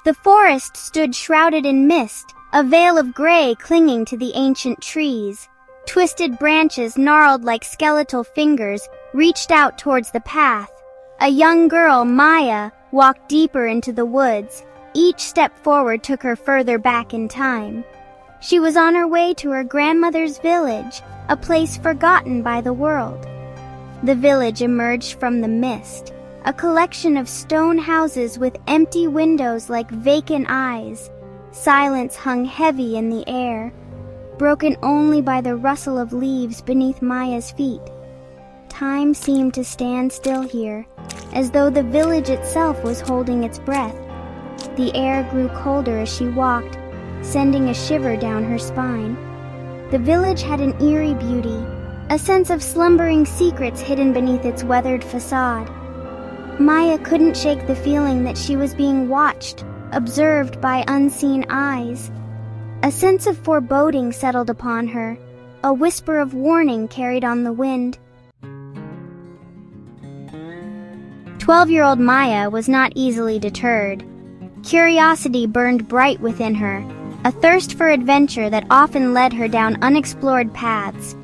The forest stood shrouded in mist, a veil of gray clinging to the ancient trees. Twisted branches, gnarled like skeletal fingers, reached out towards the path. A young girl, Maya, walked deeper into the woods. Each step forward took her further back in time. She was on her way to her grandmother's village, a place forgotten by the world. The village emerged from the mist, a collection of stone houses with empty windows like vacant eyes. Silence hung heavy in the air, broken only by the rustle of leaves beneath Maya's feet. Time seemed to stand still here, as though the village itself was holding its breath. The air grew colder as she walked, sending a shiver down her spine. The village had an eerie beauty, a sense of slumbering secrets hidden beneath its weathered facade. Maya couldn't shake the feeling that she was being watched, observed by unseen eyes. A sense of foreboding settled upon her, a whisper of warning carried on the wind. 12-year-old Maya was not easily deterred. Curiosity burned bright within her, a thirst for adventure that often led her down unexplored paths.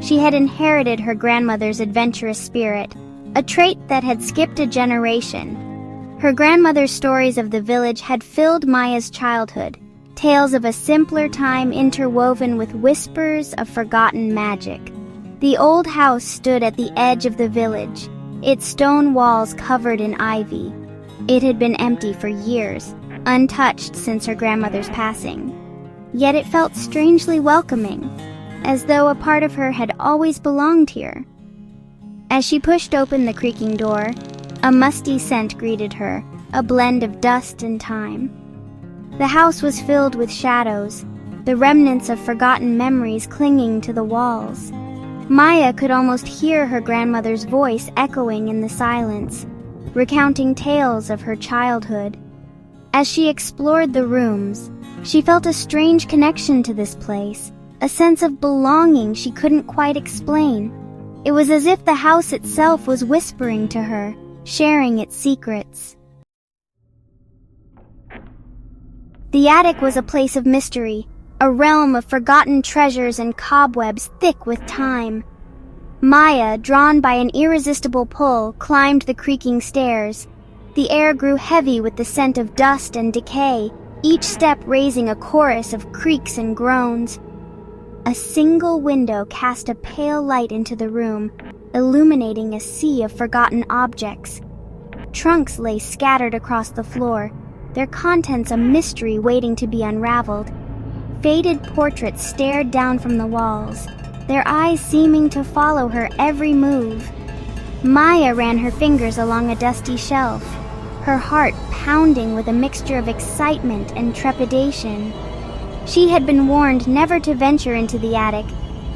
She had inherited her grandmother's adventurous spirit, a trait that had skipped a generation. Her grandmother's stories of the village had filled Maya's childhood, tales of a simpler time interwoven with whispers of forgotten magic. The old house stood at the edge of the village, its stone walls covered in ivy. It had been empty for years, untouched since her grandmother's passing. Yet it felt strangely welcoming, as though a part of her had always belonged here. As she pushed open the creaking door, a musty scent greeted her, a blend of dust and time. The house was filled with shadows, the remnants of forgotten memories clinging to the walls. Maya could almost hear her grandmother's voice echoing in the silence, recounting tales of her childhood. As she explored the rooms, she felt a strange connection to this place, a sense of belonging she couldn't quite explain. It was as if the house itself was whispering to her, sharing its secrets. The attic was a place of mystery, a realm of forgotten treasures and cobwebs thick with time. Maya, drawn by an irresistible pull, climbed the creaking stairs. The air grew heavy with the scent of dust and decay, each step raising a chorus of creaks and groans. A single window cast a pale light into the room, illuminating a sea of forgotten objects. Trunks lay scattered across the floor, their contents a mystery waiting to be unraveled. Faded portraits stared down from the walls, their eyes seeming to follow her every move. Maya ran her fingers along a dusty shelf, her heart pounding with a mixture of excitement and trepidation. She had been warned never to venture into the attic,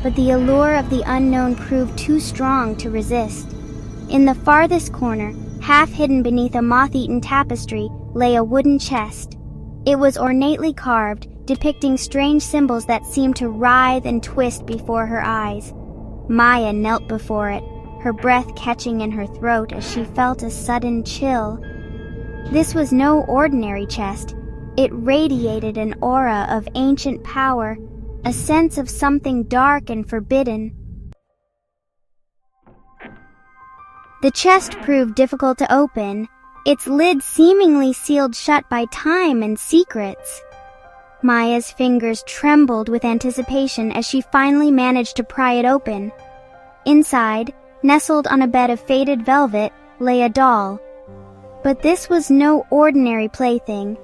but the allure of the unknown proved too strong to resist. In the farthest corner, half hidden beneath a moth-eaten tapestry, lay a wooden chest. It was ornately carved, depicting strange symbols that seemed to writhe and twist before her eyes. Maya knelt before it, her breath catching in her throat as she felt a sudden chill. This was no ordinary chest. It radiated an aura of ancient power, a sense of something dark and forbidden. The chest proved difficult to open, its lid seemingly sealed shut by time and secrets. Maya's fingers trembled with anticipation as she finally managed to pry it open. Inside, nestled on a bed of faded velvet, lay a doll. But this was no ordinary plaything.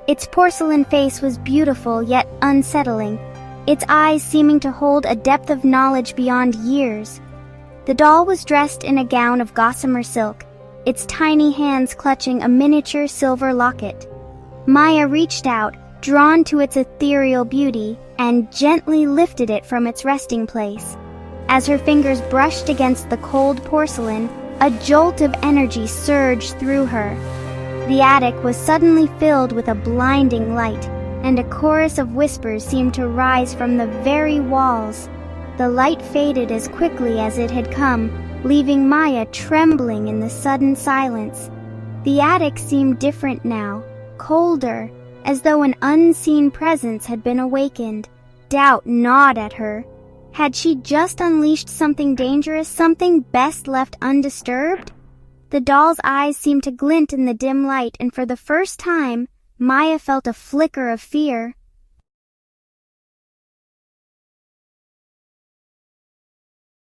Its porcelain face was beautiful yet unsettling, its eyes seeming to hold a depth of knowledge beyond years. The doll was dressed in a gown of gossamer silk, its tiny hands clutching a miniature silver locket. Maya reached out, drawn to its ethereal beauty, and gently lifted it from its resting place. As her fingers brushed against the cold porcelain, a jolt of energy surged through her. The attic was suddenly filled with a blinding light, and a chorus of whispers seemed to rise from the very walls. The light faded as quickly as it had come, leaving Maya trembling in the sudden silence. The attic seemed different now, colder, as though an unseen presence had been awakened. Doubt gnawed at her. Had she just unleashed something dangerous, something best left undisturbed? The doll's eyes seemed to glint in the dim light, and for the first time, Maya felt a flicker of fear.